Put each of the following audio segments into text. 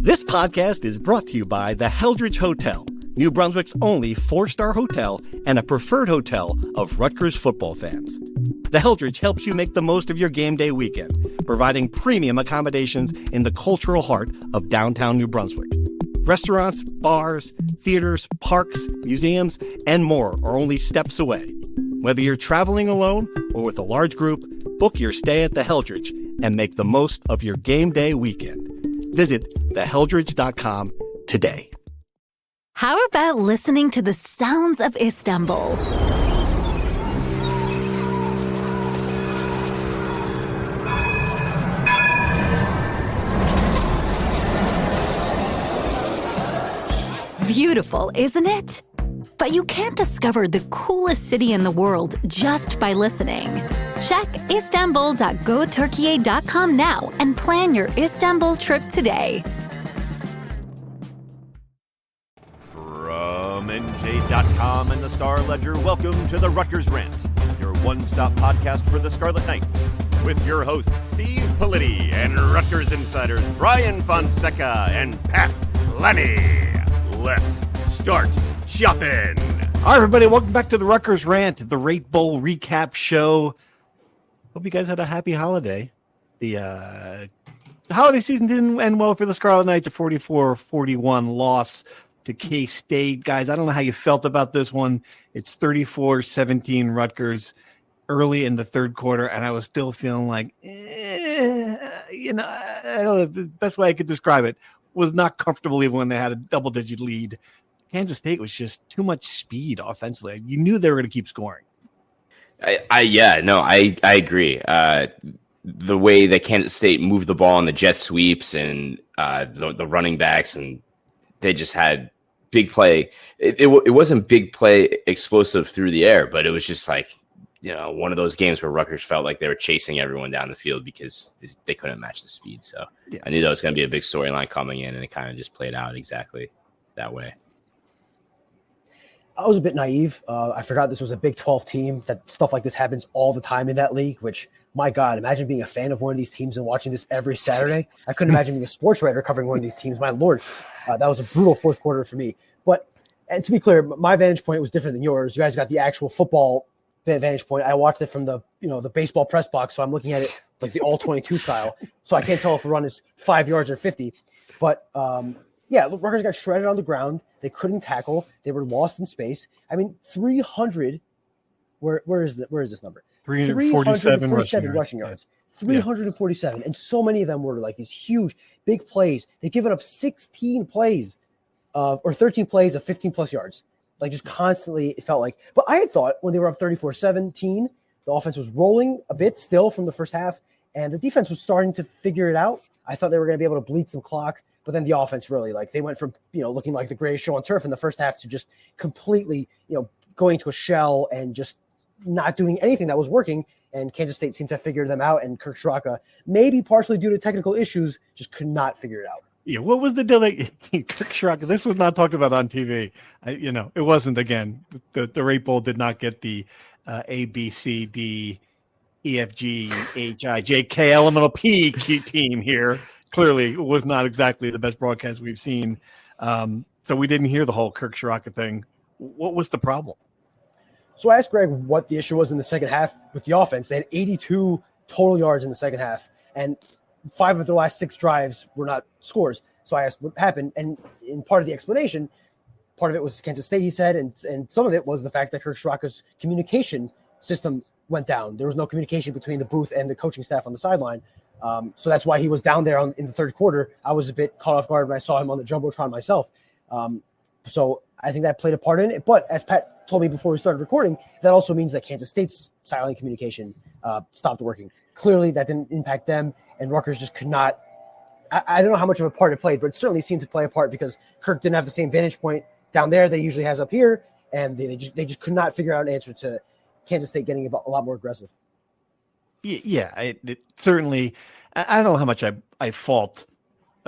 This podcast is brought to you by the Heldridge Hotel, New Brunswick's only 4-star hotel and a preferred hotel of Rutgers football fans. The Heldridge helps you make the most of your game day weekend, providing premium accommodations in the cultural heart of downtown New Brunswick. Restaurants, bars, theaters, parks, museums, and more are only steps away. Whether you're traveling alone or with a large group, book your stay at the Heldridge and make the most of your game day weekend. Visit theheldridge.com today. How about listening to the sounds of Istanbul? Beautiful, isn't it? But you can't discover the coolest city in the world just by listening. Check Istanbul.goturkiye.com now and plan your Istanbul trip today. From NJ.com and the Star Ledger, welcome to the Rutgers Rant, your one-stop podcast for the Scarlet Knights, with your hosts Steve Politi and Rutgers insiders Brian Fonseca and Pat Lenny. Let's start shopping. All right, everybody, welcome back to the Rutgers Rant, the Rate Bowl recap show. Hope you guys had a happy holiday. The holiday season didn't end well for the Scarlet Knights, a 44-41 loss to K-State. Guys, I don't know how you felt about this one. It's 34-17 Rutgers early in the third quarter, and I was still feeling like, I don't know, the best way I could describe it was not comfortable even when they had a double-digit lead. Kansas State was just too much speed offensively. You knew they were going to keep scoring. I agree. The way that Kansas State moved the ball on the jet sweeps and the running backs, and they just had big play. It wasn't big play explosive through the air, but it was just like, one of those games where Rutgers felt like they were chasing everyone down the field because they couldn't match the speed. So yeah. I knew that was going to be a big storyline coming in, and it kind of just played out exactly that way. I was a bit naive. I forgot this was a Big 12 team, that stuff like this happens all the time in that league, which, my God, imagine being a fan of one of these teams and watching this every Saturday. I couldn't imagine being a sports writer covering one of these teams. My Lord, that was a brutal fourth quarter for me. And to be clear, my vantage point was different than yours. You guys got the actual football vantage point. I watched it from the baseball press box, so I'm looking at it like the all-22 style. So I can't tell if a run is 5 yards or 50. But, Rutgers got shredded on the ground. They couldn't tackle. They were lost in space. I mean, 300. Where is this number? 347 rushing yards. 347, and so many of them were like these huge, big plays. They've given up 16 plays, or 13 plays of 15 plus yards. Like just constantly, it felt like. But I had thought when they were up 34-17, the offense was rolling a bit still from the first half, and the defense was starting to figure it out. I thought they were going to be able to bleed some clock. But then the offense really, they went from, looking like the greatest show on turf in the first half to just completely, going to a shell and just not doing anything that was working. And Kansas State seemed to figure them out. And Kirk Straka, maybe partially due to technical issues, just could not figure it out. Yeah, what was the deal? Kirk Straka, this was not talked about on TV. It wasn't, again, the Rate Bowl did not get the A, B, C, D, E, F, G, H, I, J, K, L, M, N, O, P team here. Clearly, it was not exactly the best broadcast we've seen. So we didn't hear the whole Kirk Straka thing. What was the problem? So I asked Greg what the issue was in the second half with the offense. They had 82 total yards in the second half, and 5 of their last 6 drives were not scores. So I asked what happened, and in part of the explanation, part of it was Kansas State, he said, and some of it was the fact that Kirk Straka's communication system went down. There was no communication between the booth and the coaching staff on the sideline. So that's why he was down there in the third quarter. I was a bit caught off guard when I saw him on the Jumbotron myself. So I think that played a part in it. But as Pat told me before we started recording, that also means that Kansas State's silent communication stopped working. Clearly, that didn't impact them, and Rutgers just could not. I don't know how much of a part it played, but it certainly seemed to play a part because Kirk didn't have the same vantage point down there that he usually has up here, and they just could not figure out an answer to Kansas State getting a lot more aggressive. Yeah, it certainly. I don't know how much I fault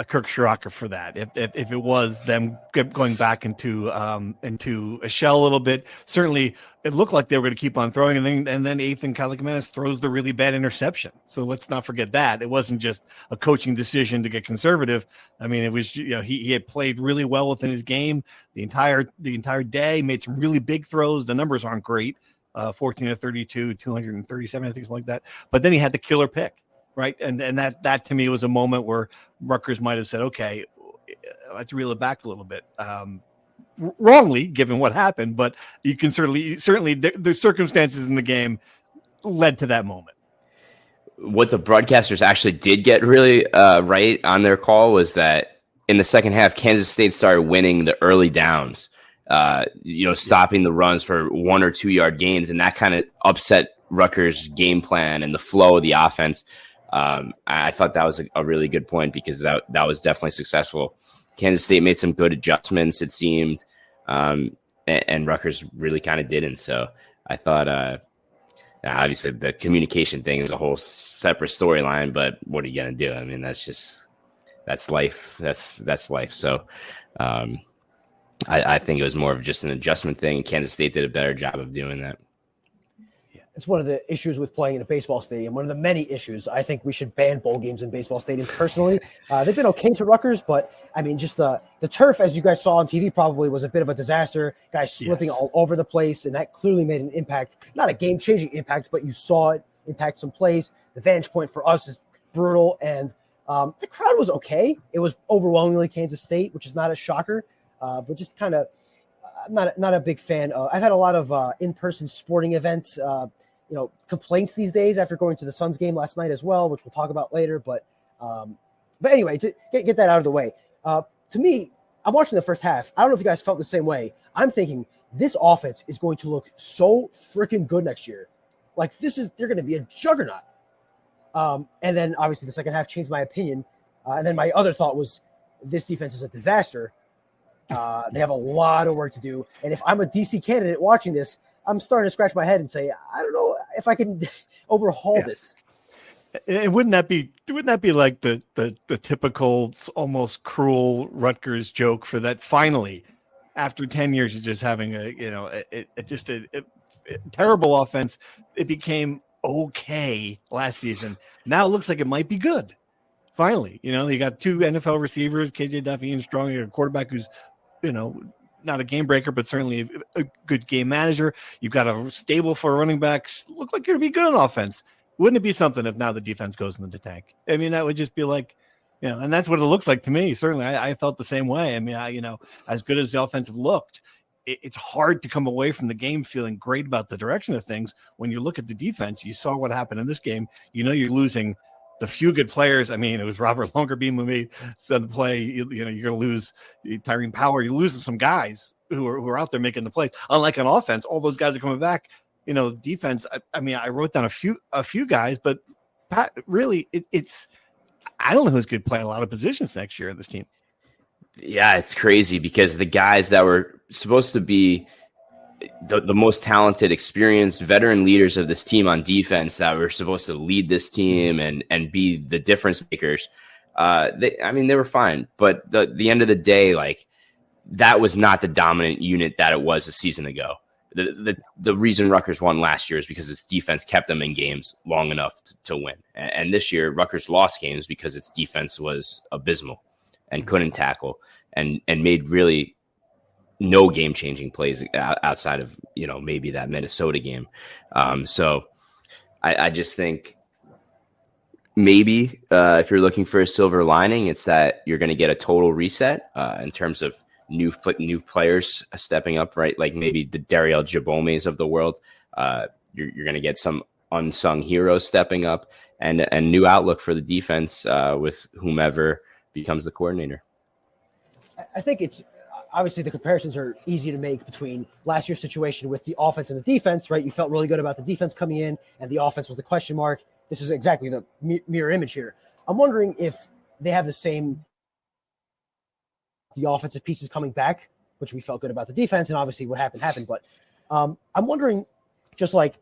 Kirk Schrocker for that. If it was them going back into a shell a little bit, certainly it looked like they were going to keep on throwing, and then Ethan Kaliakmanis throws the really bad interception. So let's not forget that it wasn't just a coaching decision to get conservative. I mean, it was, he had played really well within his game the entire day, made some really big throws. The numbers aren't great, 14 of 32, 237, I think, something like that. But then he had the killer pick. Right. And that to me was a moment where Rutgers might have said, okay, let's reel it back a little bit. Wrongly, given what happened, but you can certainly the circumstances in the game led to that moment. What the broadcasters actually did get really right on their call was that in the second half, Kansas State started winning the early downs, stopping the runs for 1 or 2 yard gains. And that kind of upset Rutgers' game plan and the flow of the offense. I thought that was a really good point because that was definitely successful. Kansas State made some good adjustments, it seemed, and Rutgers really kind of didn't. So I thought, obviously, the communication thing is a whole separate storyline. But what are you gonna do? I mean, that's life. That's life. So I think it was more of just an adjustment thing. Kansas State did a better job of doing that. It's one of the issues with playing in a baseball stadium. One of the many issues. I think we should ban bowl games in baseball stadiums personally. They've been okay to Rutgers, but I mean, just the turf, as you guys saw on TV, probably was a bit of a disaster. Guys slipping all over the place, and that clearly made an impact. Not a game-changing impact, but you saw it impact some plays. The vantage point for us is brutal, and the crowd was okay. It was overwhelmingly Kansas State, which is not a shocker, but just kind of not a big fan. I've had a lot of in-person sporting events complaints these days after going to the Suns game last night as well, which we'll talk about later. But anyway, to get that out of the way, to me, I'm watching the first half. I don't know if you guys felt the same way. I'm thinking this offense is going to look so freaking good next year. Like they're going to be a juggernaut. And then obviously the second half changed my opinion. And then my other thought was this defense is a disaster. They have a lot of work to do. And if I'm a DC candidate watching this, I'm starting to scratch my head and say, I don't know if I can overhaul this. And wouldn't that be like the typical, almost cruel Rutgers joke for that? Finally, after 10 years of just having a terrible offense, it became okay last season. Now it looks like it might be good. Finally, you got 2 NFL receivers, KJ Duffy and Strong, you got a quarterback who's, not a game breaker, but certainly a good game manager. You've got a stable for running backs. Look like you're going to be good on offense. Wouldn't it be something if now the defense goes into the tank? I mean, that would just be like, and that's what it looks like to me. Certainly, I felt the same way. I mean, as good as the offensive looked, it's hard to come away from the game feeling great about the direction of things. When you look at the defense, you saw what happened in this game. You're losing the few good players. I mean, it was Robert Longerbeam who made the play. You're going to lose Tyrene Power. You're losing some guys who are out there making the plays. Unlike on offense, all those guys are coming back. Defense. I mean, I wrote down a few guys, but Pat, really, it's. I don't know who's going to play a lot of positions next year in this team. Yeah, it's crazy because the guys that were supposed to be the most talented, experienced veteran leaders of this team on defense that were supposed to lead this team and be the difference makers. They were fine, but the end of the day, like that was not the dominant unit that it was a season ago. The reason Rutgers won last year is because its defense kept them in games long enough to win. And this year, Rutgers lost games because its defense was abysmal and couldn't tackle and made really no game-changing plays outside of, maybe that Minnesota game. So I just think maybe if you're looking for a silver lining, it's that you're going to get a total reset in terms of new players stepping up, right? Like maybe the Dariel Jabomes of the world. You're going to get some unsung heroes stepping up and a new outlook for the defense with whomever becomes the coordinator. I think it's obviously the comparisons are easy to make between last year's situation with the offense and the defense, right? You felt really good about the defense coming in and the offense was the question mark. This is exactly the mirror image here. I'm wondering if they have the same, the offensive pieces coming back, which we felt good about the defense and obviously what happened. But I'm wondering just like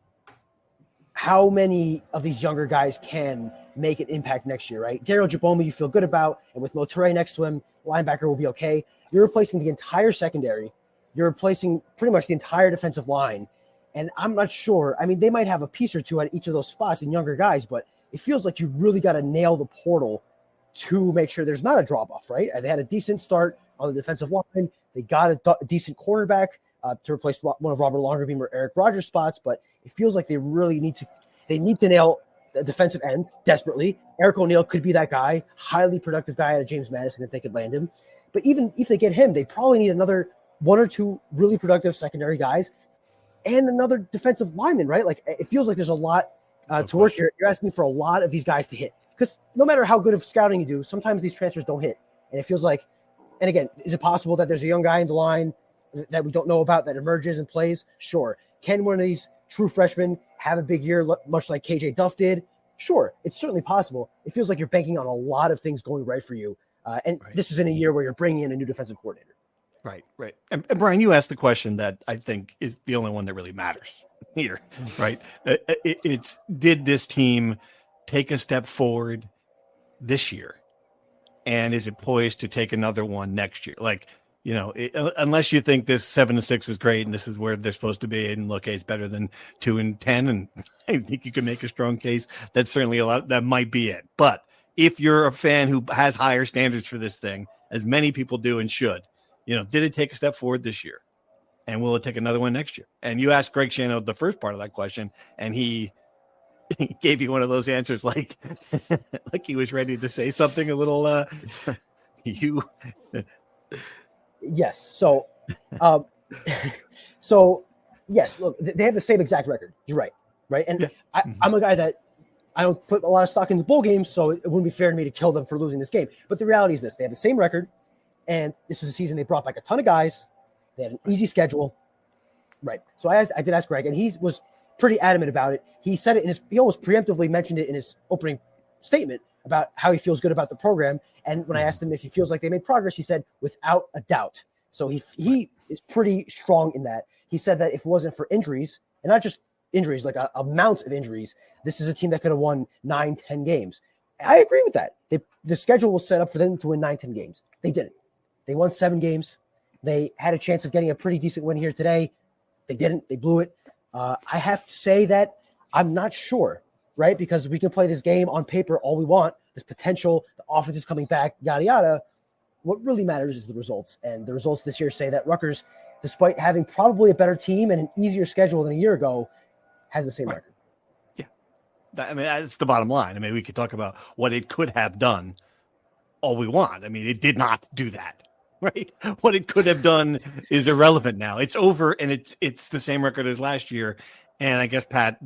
how many of these younger guys can make an impact next year, right? Daryl Jaboma you feel good about, and with Motere next to him, linebacker will be okay. You're replacing the entire secondary. You're replacing pretty much the entire defensive line. And I'm not sure. I mean, they might have a piece or two at each of those spots in younger guys, but it feels like you really got to nail the portal to make sure there's not a drop-off, right? They had a decent start on the defensive line. They got a decent cornerback to replace one of Robert Longerbeam or Eric Rogers' spots, but it feels like they really need to nail the defensive end desperately. Eric O'Neal could be that guy, highly productive guy out of James Madison if they could land him. But even if they get him, they probably need another one or two really productive secondary guys and another defensive lineman, right? Like, it feels like there's a lot to work here. You're asking for a lot of these guys to hit because no matter how good of scouting you do, sometimes these transfers don't hit. And it feels like, and again, is it possible that there's a young guy in the line that we don't know about that emerges and plays? Sure. Can one of these true freshmen have a big year, much like KJ Duff did? Sure. It's certainly possible. It feels like you're banking on a lot of things going right for you. This is in a year where you're bringing in a new defensive coordinator. Right. And Brian, you asked the question that I think is the only one that really matters here, right? It's did this team take a step forward this year? And is it poised to take another one next year? Like, unless you think this 7-6 is great and this is where they're supposed to be, and look, it's better than 2-10, and I think you can make a strong case. That's certainly a lot. That might be it. But if you're a fan who has higher standards for this thing, as many people do and should, did it take a step forward this year? And will it take another one next year? And you asked Greg Schiano the first part of that question, and he gave you one of those answers like he was ready to say something a little Yes. So yes, look, they have the same exact record. You're right. Right. And yeah. I'm a guy that I don't put a lot of stock in the bowl games, so it wouldn't be fair to me to kill them for losing this game. But the reality is this: they have the same record, and this is a season they brought back a ton of guys. They had an easy schedule. Right. So I did ask Greg, and he was pretty adamant about it. He said it he almost preemptively mentioned it in his opening statement about how he feels good about the program. And when I asked him if he feels like they made progress, he said, without a doubt. So he is pretty strong in that. He said that if it wasn't for injuries, and not just injuries, like a amount of injuries, this is a team that could have won 9-10 games. I agree with that. The schedule was set up for them to win 9-10 games. They didn't. They won 7 games. They had a chance of getting a pretty decent win here today. They didn't. They blew it. I have to say that I'm not sure, right? Because we can play this game on paper all we want. There's potential. The offense is coming back, yada, yada. What really matters is the results. And the results this year say that Rutgers, despite having probably a better team and an easier schedule than a year ago, has the same record. Yeah. I mean, that's the bottom line. I mean, we could talk about what it could have done all we want. I mean, it did not do that, right? What it could have done is irrelevant now. It's over, and it's the same record as last year. And I guess, Pat,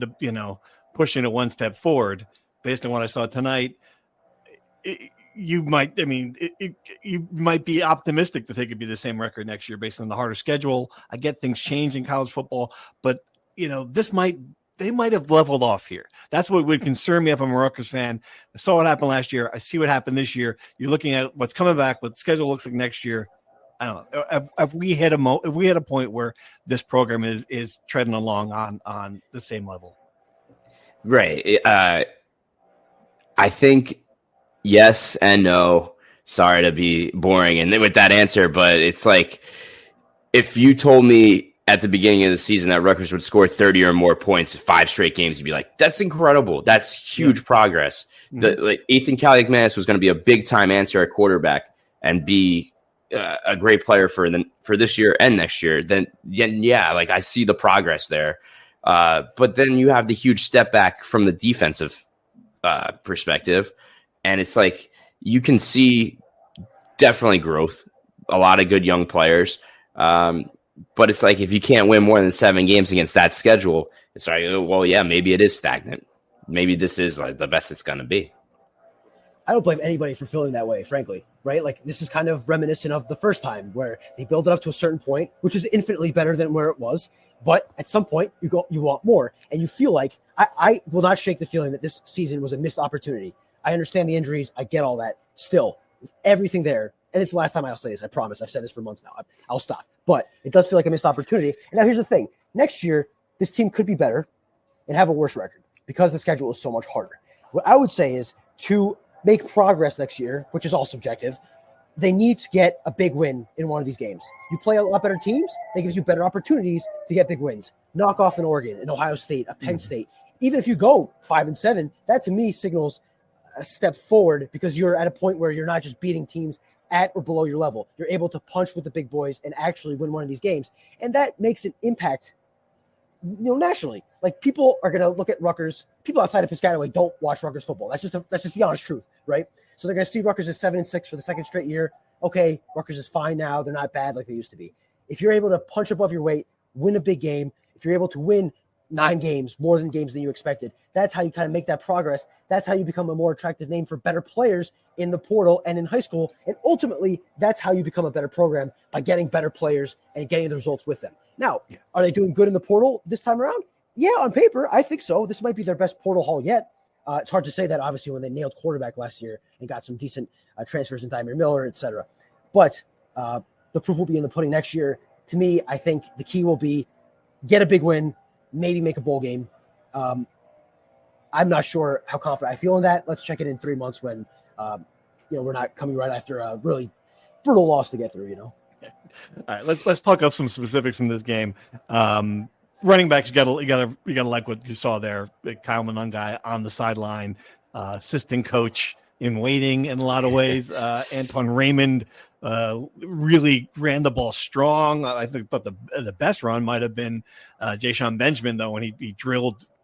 pushing it one step forward based on what I saw tonight, you might be optimistic to think it'd be the same record next year based on the harder schedule. I get things change in college football, but they might have leveled off here. That's what would concern me if I'm a Rutgers fan. I saw what happened last year. I see what happened this year. You're looking at what's coming back, what the schedule looks like next year. I don't know. If we hit a point where this program is treading along on the same level. Right. I think yes and no. Sorry to be boring and with that answer, but it's like if you told me at the beginning of the season that Rutgers would score 30 or more points in 5 straight games, you'd be like, that's incredible. That's huge progress. Mm-hmm. Ethan Kaliakmanis was going to be a big-time answer at quarterback and be a great player for this year and next year. Then yeah, like I see the progress there. But then you have the huge step back from the defensive perspective. And it's like you can see definitely growth, a lot of good young players. But it's like if you can't win more than 7 games against that schedule, it's like, well, yeah, maybe it is stagnant. Maybe this is like the best it's going to be. I don't blame anybody for feeling that way, frankly, right? Like this is kind of reminiscent of the first time where they build it up to a certain point, which is infinitely better than where it was. But at some point you want more, and you feel like I will not shake the feeling that this season was a missed opportunity. I understand the injuries. I get all that. Still, everything there. And it's the last time I'll say this. I promise. I've said this for months now. I'll stop. But it does feel like a missed opportunity. And now here's the thing. Next year, this team could be better and have a worse record because the schedule is so much harder. What I would say is to make progress next year, which is all subjective, they need to get a big win in one of these games. You play a lot better teams, that gives you better opportunities to get big wins. Knock off an Oregon, an Ohio State, a Penn State. Even if you go 5-7, that to me signals a step forward because you're at a point where you're not just beating teams at or below your level. You're able to punch with the big boys and actually win one of these games. And that makes an impact, nationally. Like, people are going to look at Rutgers. People outside of Piscataway don't watch Rutgers football. That's just the honest truth, right? So they're going to see Rutgers as 7-6 for the second straight year. Okay, Rutgers is fine now. They're not bad like they used to be. If you're able to punch above your weight, win a big game, if you're able to win 9 games, more than games than you expected, that's how you kind of make that progress. That's how you become a more attractive name for better players in the portal and in high school. And ultimately, that's how you become a better program, by getting better players and getting the results with them. Now, Are they doing good in the portal this time around? Yeah, on paper, I think so. This might be their best portal haul yet. It's hard to say that, obviously, when they nailed quarterback last year and got some decent transfers in Dymere Miller, et cetera. But the proof will be in the pudding next year. To me, I think the key will be get a big win, maybe make a bowl game. I'm not sure how confident I feel in that. Let's check it in 3 months when we're not coming right after a really brutal loss to get through. All right, let's talk up some specifics in this game. Running backs, you gotta like what you saw there. Kyle Monangai on the sideline, assistant coach in waiting in a lot of ways. Antoine Raymond really ran the ball strong. I thought the best run might have been Jayshon Benjamin, though, when he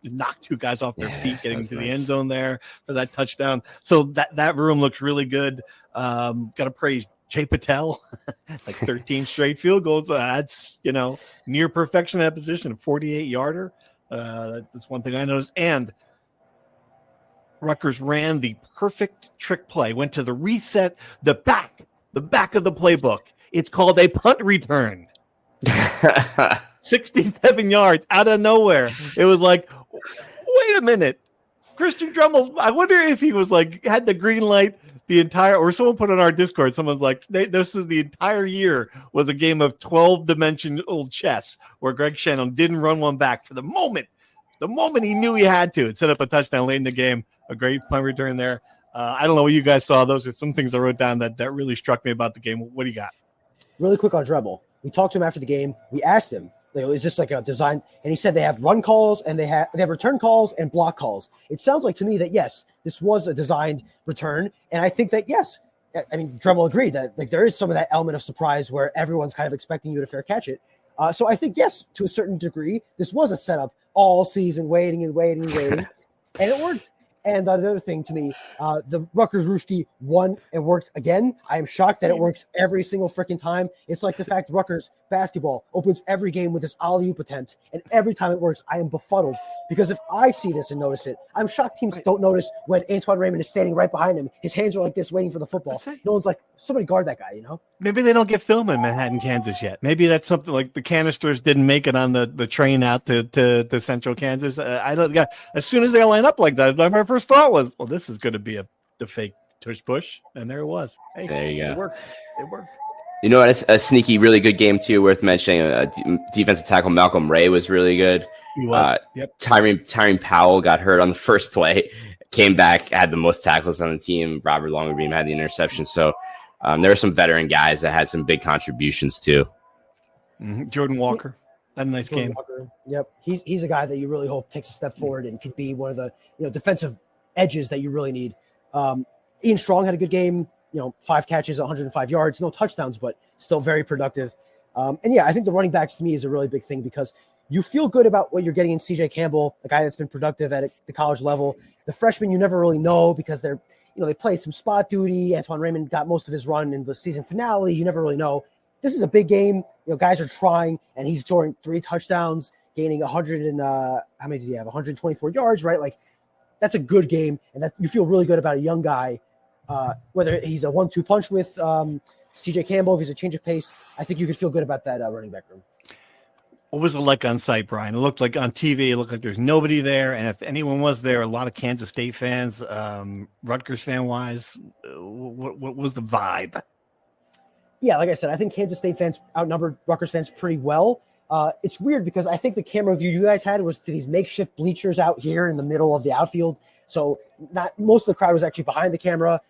knocked 2 guys off their feet, getting into the end zone there for that touchdown. So that room looks really good. Got to praise Jay Patel, like 13 straight field goals. That's, near perfection at position, a 48-yarder. That's one thing I noticed. And Rutgers ran the perfect trick play, went to the reset, the back of the playbook. It's called a punt return. 67 yards out of nowhere. It was like, wait a minute. Christian Drummond, I wonder if he was had the green light the entire, or someone put on our Discord, someone's like, this is the entire year was a game of 12-dimensional chess where Greg Shannon didn't run one back for the moment he knew he had to. It set up a touchdown late in the game, a great punt return there. I don't know what you guys saw. Those are some things I wrote down that really struck me about the game. What do you got? Really quick on Dremel. We talked to him after the game. We asked him, is this like a design? And he said they have run calls and they have return calls and block calls. It sounds like to me that, yes, this was a designed return. And I think that, yes, I mean, Dremel agreed that there is some of that element of surprise where everyone's kind of expecting you to fair catch it. So I think, yes, to a certain degree, this was a setup all season, waiting. And it worked. And the other thing to me, the Rutgers Rooski won and worked again. I am shocked that it works every single freaking time. It's like the fact Rutgers basketball opens every game with this alley-oop attempt, and every time it works, I am befuddled. Because if I see this and notice it, I'm shocked teams don't notice when Antoine Raymond is standing right behind him. His hands are like this, waiting for the football. No one's like, somebody guard that guy, Maybe they don't get film in Manhattan, Kansas yet. Maybe that's something like the canisters didn't make it on the train out to Central Kansas. As soon as they line up like that, my first thought was, well, this is going to be the fake tush push, and there it was. Hey, there you go. It worked. You know what? A sneaky, really good game too, worth mentioning. Defensive tackle Malcolm Ray was really good. He was. Yep. Tyreen Powell got hurt on the first play, came back, had the most tackles on the team. Robert Longerbeam had the interception. So there were some veteran guys that had some big contributions too. Mm-hmm. Jordan Walker. Had a nice game. Walker. Yep. He's a guy that you really hope takes a step forward and could be one of the defensive edges that you really need. Ian Strong had a good game. 5 catches, 105 yards, no touchdowns, but still very productive. I think the running backs to me is a really big thing because you feel good about what you're getting in CJ Campbell, a guy that's been productive at the college level. The freshmen you never really know because they're, they play some spot duty. Antoine Raymond got most of his run in the season finale. You never really know. This is a big game. Guys are trying, and he's scoring 3 touchdowns, gaining 100 and how many did he have? 124 yards, right? Like, that's a good game, and that you feel really good about a young guy. Whether he's a 1-2 punch with CJ Campbell, if he's a change of pace, I think you could feel good about that running back room. What was it like on site, Brian? It looked like on TV, it looked like there's nobody there. And if anyone was there, a lot of Kansas State fans, Rutgers fan-wise, what was the vibe? Yeah, like I said, I think Kansas State fans outnumbered Rutgers fans pretty well. It's weird because I think the camera view you guys had was to these makeshift bleachers out here in the middle of the outfield. So not most of the crowd was actually behind the camera.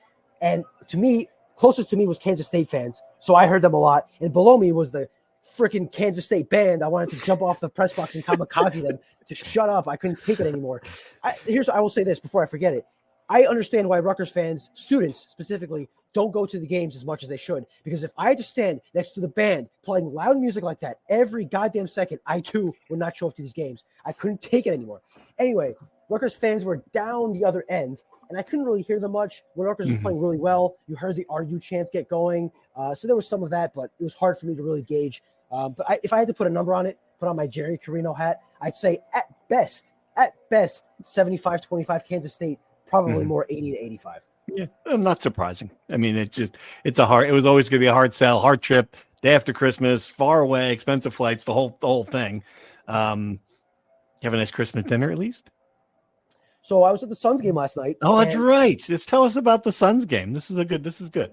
And to me, closest to me was Kansas State fans. So I heard them a lot. And below me was the freaking Kansas State band. I wanted to jump off the press box and kamikaze them to shut up. I couldn't take it anymore. I will say this before I forget it. I understand why Rutgers fans, students specifically, don't go to the games as much as they should. Because if I had to stand next to the band playing loud music like that every goddamn second, I too would not show up to these games. I couldn't take it anymore. Anyway, Rutgers fans were down the other end, and I couldn't really hear them much. When Rutgers was playing really well, you heard the RU chants get going. So there was some of that, but it was hard for me to really gauge. But if I had to put a number on it, put on my Jerry Carino hat, I'd say at best, 75-25 Kansas State, probably more 80-85. Yeah, not surprising. I mean, it was always going to be a hard sell, hard trip, day after Christmas, far away, expensive flights, the whole thing. You have a nice Christmas dinner at least? So I was at the Suns game last night. Oh, that's right. Just tell us about the Suns game. This is good.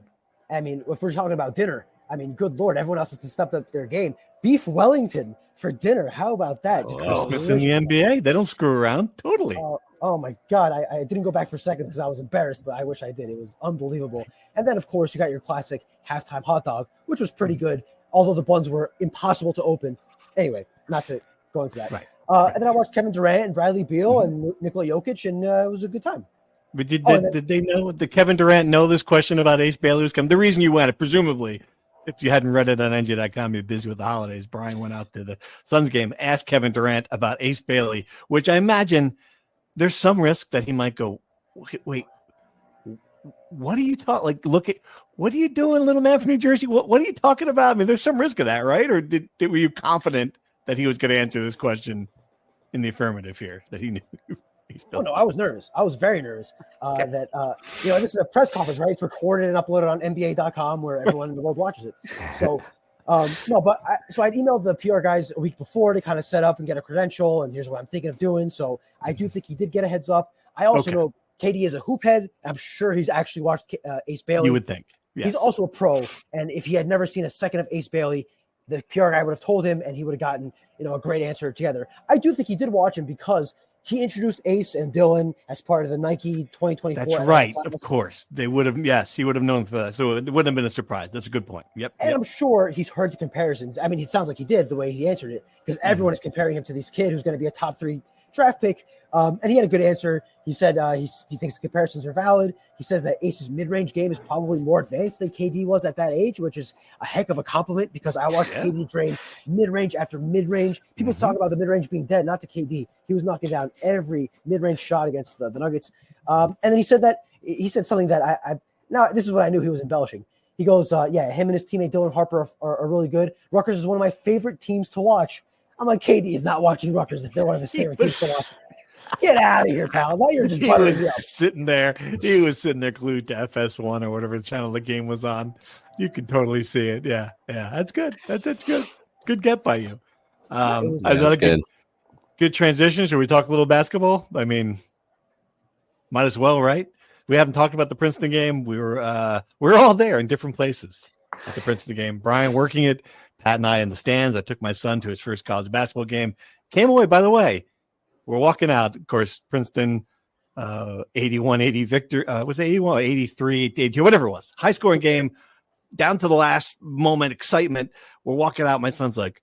I mean, if we're talking about dinner, I mean, good Lord, everyone else has to step up their game. Beef Wellington for dinner. How about that? Christmas in the NBA. They don't screw around. Totally. Oh my God. I didn't go back for seconds because I was embarrassed, but I wish I did. It was unbelievable. And then, of course, you got your classic halftime hot dog, which was pretty good, although the buns were impossible to open. Anyway, not to go into that. Right. And then I watched Kevin Durant and Bradley Beal and Nikola Jokic, and it was a good time. But did they know? Did Kevin Durant know this question about Ace Bailey was coming? The reason you went, it presumably, if you hadn't read it on NJ.com, you're busy with the holidays. Brian went out to the Suns game, asked Kevin Durant about Ace Bailey, which I imagine there's some risk that he might go, wait, what are you talking? Like, what are you doing, little man from New Jersey? What are you talking about? I mean, there's some risk of that, right? Or were you confident that he was going to answer this question in the affirmative here, that he knew? Oh, no, I was nervous. I was very nervous that, this is a press conference, right? It's recorded and uploaded on NJ.com where everyone in the world watches it. So, so I'd emailed the PR guys a week before to kind of set up and get a credential, and here's what I'm thinking of doing. So I do think he did get a heads up. I also know KD is a hoop head. I'm sure he's actually watched Ace Bailey. You would think. Yes. He's also a pro, and if he had never seen a second of Ace Bailey, the PR guy would have told him, and he would have gotten, a great answer together. I do think he did watch him because he introduced Ace and Dylan as part of the Nike 2024. That's right. Of course. They would have. Yes, he would have known for that. So it wouldn't have been a surprise. That's a good point. Yep. And I'm sure he's heard the comparisons. I mean, it sounds like he did the way he answered it, because everyone is comparing him to this kid who's going to be a top 3 draft pick. And he had a good answer. He said he thinks the comparisons are valid. He says that Ace's mid-range game is probably more advanced than KD was at that age, which is a heck of a compliment, because I watched KD drain mid-range after mid-range. People talk about the mid-range being dead, not to KD. He was knocking down every mid-range shot against the Nuggets. And then he said something that I now this is what I knew he was embellishing. He goes, him and his teammate Dylan Harper are really good. Rutgers is one of my favorite teams to watch. I'm like, KD is not watching Rutgers if they're one of his favorite teams to watch. Get out of here, pal. Now you're just buttering me up. He was sitting there glued to FS1 or whatever channel the game was on. You could totally see it. Yeah. That's good. That's good. Good get by you. That's good transition. Should we talk a little basketball? I mean, might as well, right? We haven't talked about the Princeton game. We were all there in different places at the Princeton game. Brian working it, Pat and I in the stands. I took my son to his first college basketball game. Came away, by the way. We're walking out, of course, Princeton, 81-80 victor. Was it 81, 83, 82, whatever it was. High-scoring game, down to the last moment, excitement. We're walking out. My son's like,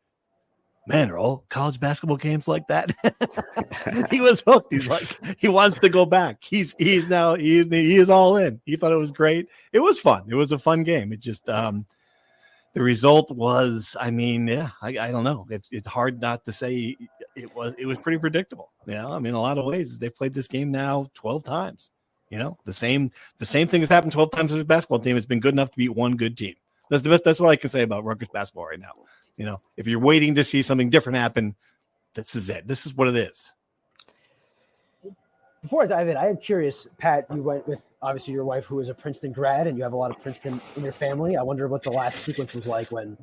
man, are all college basketball games like that? He was hooked. He's like, he wants to go back. He is all in. He thought it was great. It was fun. It was a fun game. It just the result was, I don't know. It's hard not to say it was pretty predictable. I mean, a lot of ways they've played this game now 12 times. The same thing has happened 12 times with the basketball team. It's been good enough to beat one good team. That's the best. That's what I can say about Rutgers basketball right now. If you're waiting to see something different happen, this is it. This is what it is. Before I dive in, I am curious, Pat, you went with obviously your wife who is a Princeton grad, and you have a lot of Princeton in your family. I wonder what the last sequence was like when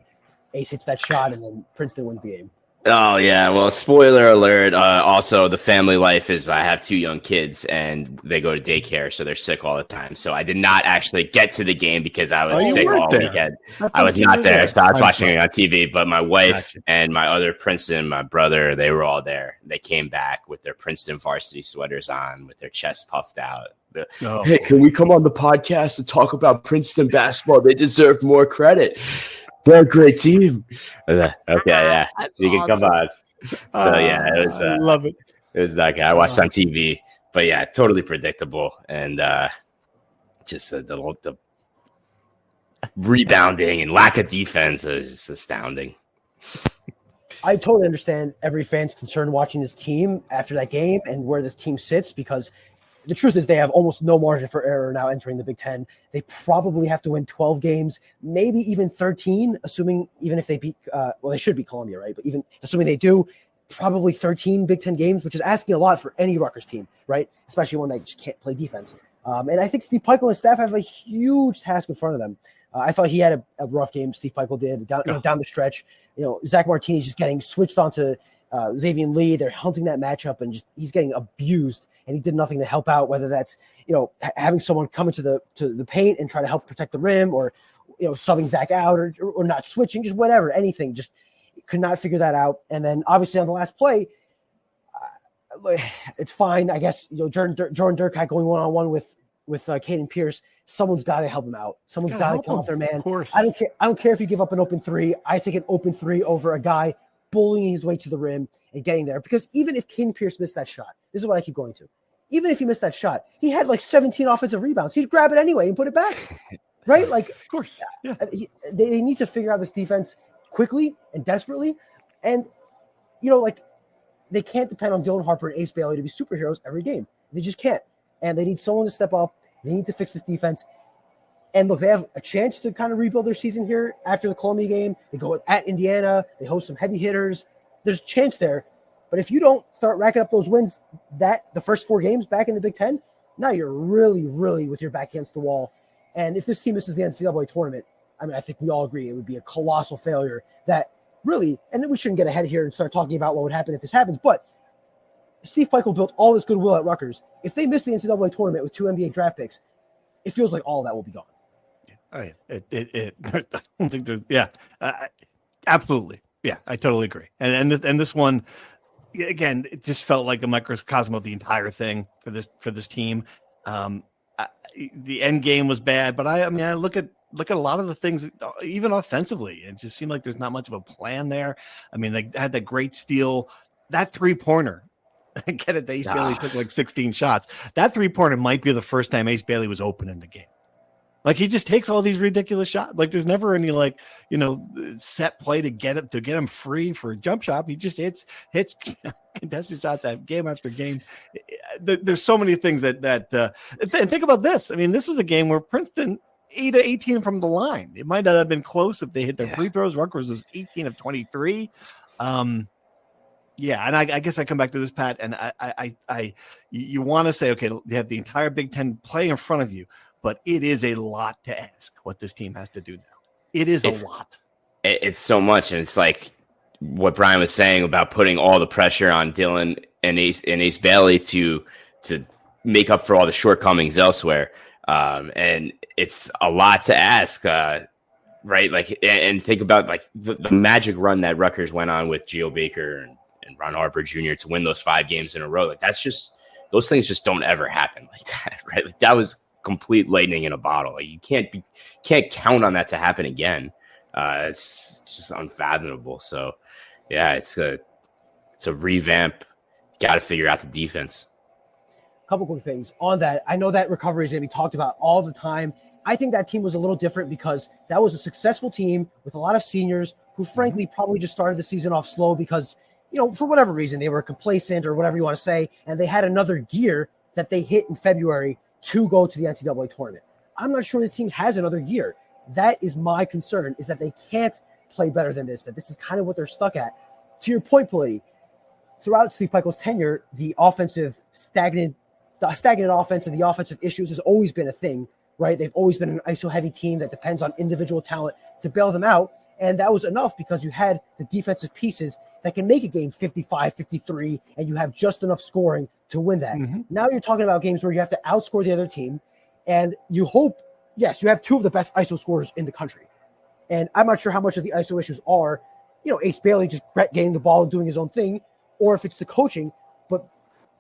Ace hits that shot and then Princeton wins the game. Oh yeah, well, spoiler alert. Also, the family life is I have 2 young kids and they go to daycare, so they're sick all the time. So I did not actually get to the game because I was Oh, you sick weren't all there. weekend. I I was thought you not were there, so I was I'm watching sorry. it on TV. But my wife Gotcha. and my other Princeton, my brother, they were all there. They came back with their Princeton varsity sweaters on, with their chest puffed out. Oh. Hey, can we come on the podcast and talk about Princeton basketball? They deserve more credit. They're a great team. Okay, yeah, That's so you can come on. So yeah, it was. I love it. It was that guy. I watched on TV, but yeah, totally predictable and just the rebounding and lack of defense is just astounding. I totally understand every fan's concern watching this team after that game and where this team sits, because the truth is they have almost no margin for error now entering the Big Ten. They probably have to win 12 games, maybe even 13, assuming even if they beat they should beat Columbia, right? But even assuming they do, probably 13 Big Ten games, which is asking a lot for any Rutgers team, right? Especially one that just can't play defense. And I think Steve Peichel and his staff have a huge task in front of them. I thought he had a rough game. Steve Peichel did down the stretch. Zach Martini's just getting switched onto Xavier Lee. They're hunting that matchup, and he's getting abused. And he did nothing to help out. Whether that's having someone come into the paint and try to help protect the rim, or subbing Zach out, or not switching, just whatever, anything. Just could not figure that out. And then obviously on the last play, it's fine, I guess. Jordan Durkheim going 1-on-1 with Caden Pierce. Someone's got to help him out. Someone's got to come off their man. Of course. I don't care if you give up an open 3. I take an open 3 over a guy bullying his way to the rim and getting there. Because even if Caden Pierce missed that shot, this is what I keep going to. Even if he missed that shot, he had like 17 offensive rebounds. He'd grab it anyway and put it back. Right? Like, Of course. Yeah. They need to figure out this defense quickly and desperately. And, they can't depend on Dylan Harper and Ace Bailey to be superheroes every game. They just can't. And they need someone to step up. They need to fix this defense. And look, they have a chance to kind of rebuild their season here after the Columbia game. They go at Indiana. They host some heavy hitters. There's a chance there. But if you don't start racking up those wins the first 4 games back in the Big Ten, now you're really, really with your back against the wall. And if this team misses the NCAA tournament, I think we all agree it would be a colossal failure that really, and we shouldn't get ahead here and start talking about what would happen if this happens, but Steve Peichel built all this goodwill at Rutgers. If they miss the NCAA tournament with 2 NBA draft picks, it feels like all that will be gone. I don't think there's, absolutely. Yeah, I totally agree. And this one, again, it just felt like a microcosm of the entire thing for this team. The end game was bad, but I look at a lot of the things, even offensively, it just seemed like there's not much of a plan there. I mean, they had that great steal, that 3-pointer. Get it? Ace Bailey took like 16 shots. That 3-pointer might be the first time Ace Bailey was open in the game. Like, he just takes all these ridiculous shots. Like, there's never any set play to get him free for a jump shot. He just hits contested shots game after game. There's so many things that and think about this. I mean, this was a game where Princeton 8 of 18 from the line. It might not have been close if they hit their free throws. Rutgers was 18 of 23. Yeah, and I guess I come back to this, Pat, and you want to say, okay, you have the entire Big Ten play in front of you, but it is a lot to ask what this team has to do now. It's a lot. It's so much, and it's like what Brian was saying about putting all the pressure on Dylan and Ace Bailey to make up for all the shortcomings elsewhere. And it's a lot to ask, right? Like, and think about like the magic run that Rutgers went on with Geo Baker and Ron Harper Jr. to win those 5 games in a row. Like, that's just, those things just don't ever happen like that, right? Like, that was complete lightning in a bottle. Like, you can't count on that to happen again. It's just unfathomable. So yeah, it's a revamp. Got to figure out the defense. Couple quick things on that. I know that recovery is going to be talked about all the time. I think that team was a little different because that was a successful team with a lot of seniors who frankly probably just started the season off slow because, for whatever reason, they were complacent or whatever you want to say. And they had another gear that they hit in February to go to the NCAA tournament. I'm not sure this team has another gear. That is my concern, is that they can't play better than this, that this is kind of what they're stuck at. To your point, Politi, throughout Steve Peichel's tenure, the stagnant offense and the offensive issues has always been a thing, right? They've always been an ISO-heavy team that depends on individual talent to bail them out. And that was enough because you had the defensive pieces that can make a game 55-53, and you have just enough scoring to win that. Now you're talking about games where you have to outscore the other team, and you hope, yes, you have two of the best ISO scorers in the country. And I'm not sure how much of the ISO issues are, Ace Bailey just getting the ball and doing his own thing, or if it's the coaching. But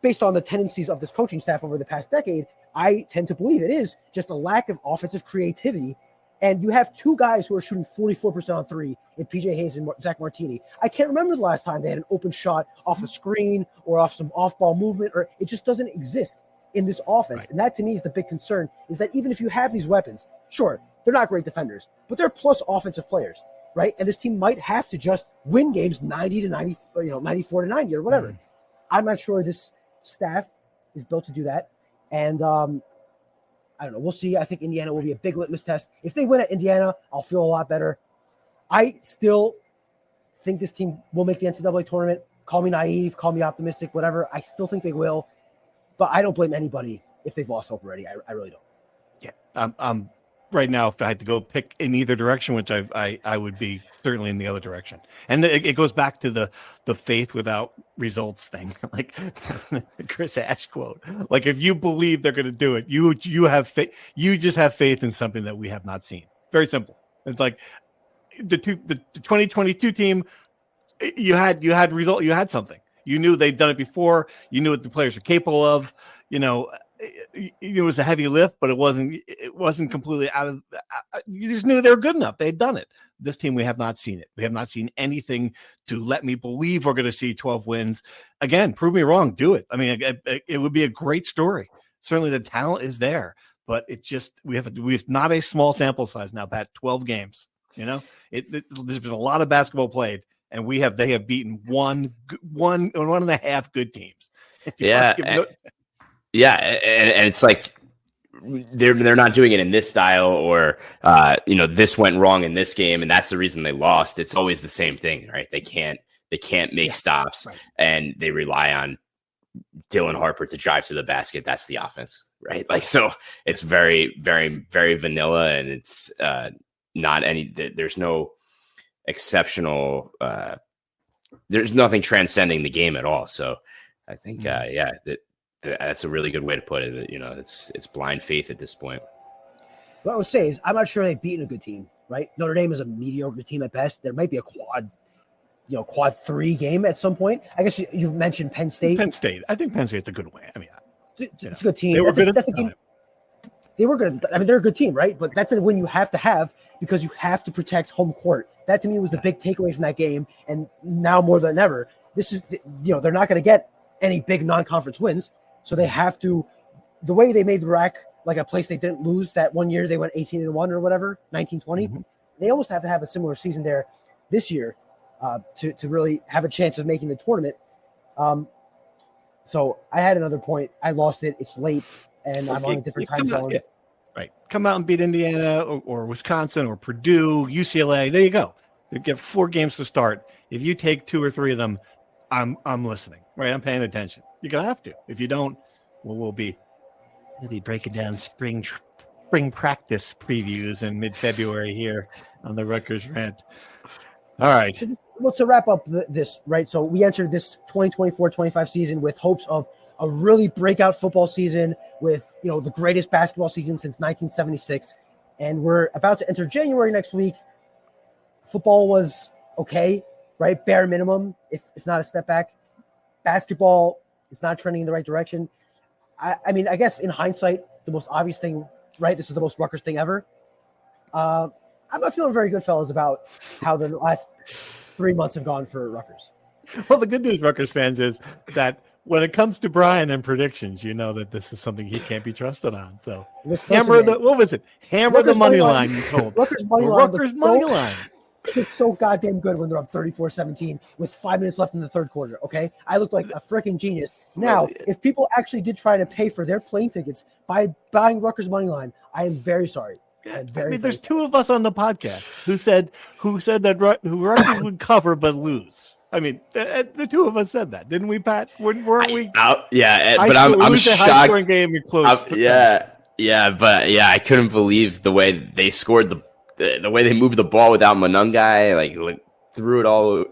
based on the tendencies of this coaching staff over the past decade, I tend to believe it is just a lack of offensive creativity. And you have two guys who are shooting 44% on three in PJ Hayes and Zach Martini. I can't remember the last time they had an open shot off a screen or off some off-ball movement, or it just doesn't exist in this offense. Right. And that to me is the big concern, is that even if you have these weapons, sure, they're not great defenders, but they're plus offensive players, right? And this team might have to just win games 90-90, 94-90 or whatever. I'm not sure this staff is built to do that. And I don't know. We'll see. I think Indiana will be a big litmus test. If they win at Indiana, I'll feel a lot better. I still think this team will make the NCAA tournament. Call me naive, call me optimistic, whatever. I still think they will. But I don't blame anybody if they've lost hope already. I really don't. Yeah. Right now, if I had to go pick in either direction, which I would be certainly in the other direction. And it goes back to the faith without results thing, like Chris Ash quote. Like, if you believe they're going to do it, you have faith. You just have faith in something that we have not seen. Very simple. It's like the 2022 team. You had result. You had something. You knew they'd done it before. You knew what the players are capable of. It was a heavy lift, but it wasn't completely out of. You just knew they were good enough. They had done it. This team, we have not seen it. We have not seen anything to let me believe we're going to see 12 wins. Again, prove me wrong. Do it. I mean, it would be a great story. Certainly, the talent is there, but it's just we have not a small sample size now. Pat, 12 games. There's been a lot of basketball played, and they have beaten one and a half good teams. Yeah, and it's like they're not doing it in this style, or this went wrong in this game, and that's the reason they lost. It's always the same thing, right? They can't make stops, right. And they rely on Dylan Harper to drive to the basket. That's the offense, right? Like, so it's very, very, very vanilla, and it's not any. There's no exceptional. There's nothing transcending the game at all. So I think, that's a really good way to put it. It's blind faith at this point. What I would say is, I'm not sure they've beaten a good team, right? Notre Dame is a mediocre team at best. There might be a quad 3 game at some point. I guess you mentioned Penn State. I think Penn State's a good way. I mean, it's a good team. They were good at the time. They were good. I mean, they're a good team, right? But that's a win you have to have, because you have to protect home court. That to me was the big takeaway from that game. And now more than ever, this is, they're not going to get any big non-conference wins. So they have to, the way they made the RAC like a place they didn't lose that one year, they went 18-1 or whatever, 19-20. They almost have to have a similar season there this year to really have a chance of making the tournament. So I had another point. I lost it. It's late, and I'm on a different time zone. Yeah. Right. Come out and beat Indiana or Wisconsin or Purdue, UCLA. There you go. You get 4 games to start. If you take 2 or 3 of them, I'm listening. Right. I'm paying attention. You're gonna have to. If you don't, we'll be breaking down spring practice previews in mid-February here on the Rutgers Rant. All right. Well, to wrap up this, right? So we entered this 2024-25 season with hopes of a really breakout football season with, the greatest basketball season since 1976. And we're about to enter January next week. Football was okay, right? Bare minimum, if not a step back. Basketball is not trending in the right direction. I mean, I guess in hindsight, the most obvious thing, right? This is the most Rutgers thing ever. I'm not feeling very good, fellas, about how the last 3 months have gone for Rutgers. Well, the good news, Rutgers fans, is that when it comes to Brian and predictions, you know that this is something he can't be trusted on. So hammer the money line. You told Rutgers money line. It's so goddamn good when they're up 34-17 with 5 minutes left in the third quarter. Okay, I look like a freaking genius. Now, if people actually did try to pay for their plane tickets by buying Rutgers money line, I am very sorry. There's 2 of us on the podcast who said that Rutgers would cover but lose. I mean, the 2 of us said that, didn't we, Pat? Weren't we? Yeah, but I'm shocked. High-scoring game, you're close. I couldn't believe the way they scored the way they moved the ball without Monungai. Like threw it all,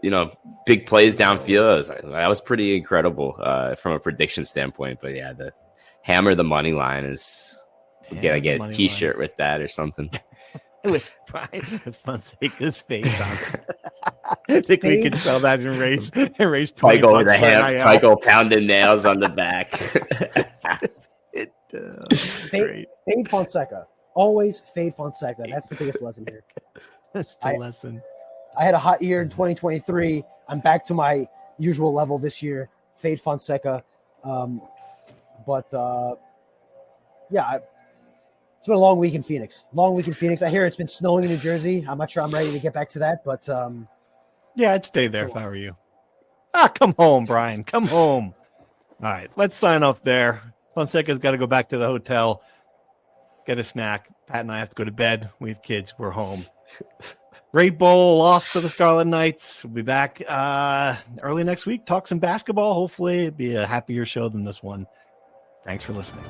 big plays downfield. That was pretty incredible from a prediction standpoint. But yeah, the hammer the money line is. I get a T-shirt with that or something. With Brian Fonseca's face on. I think we could sell that and raise $20 with a NIL. Michael pounding nails on the back. Fade Fonseca. Always fade Fonseca. That's the biggest lesson here. That's the lesson. I had a hot year in 2023. I'm back to my usual level this year. Fade Fonseca. It's been a long week in Phoenix. I hear it's been snowing in New Jersey. I'm not sure I'm ready to get back to that, but yeah, I'd stay there if I were you. Come home, Brian. Come home. All right, let's sign off there. Fonseca's got to go back to the hotel, get a snack. Pat and I have to go to bed. We have kids. We're home. Great Bowl loss to the Scarlet Knights. We'll be back early next week. Talk some basketball. Hopefully, it'll be a happier show than this one. Thanks for listening.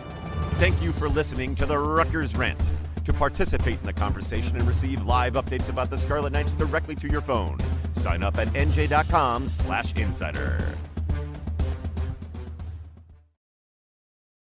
Thank you for listening to the Rutgers Rant. To participate in the conversation and receive live updates about the Scarlet Knights directly to your phone, sign up at NJ.com/insider.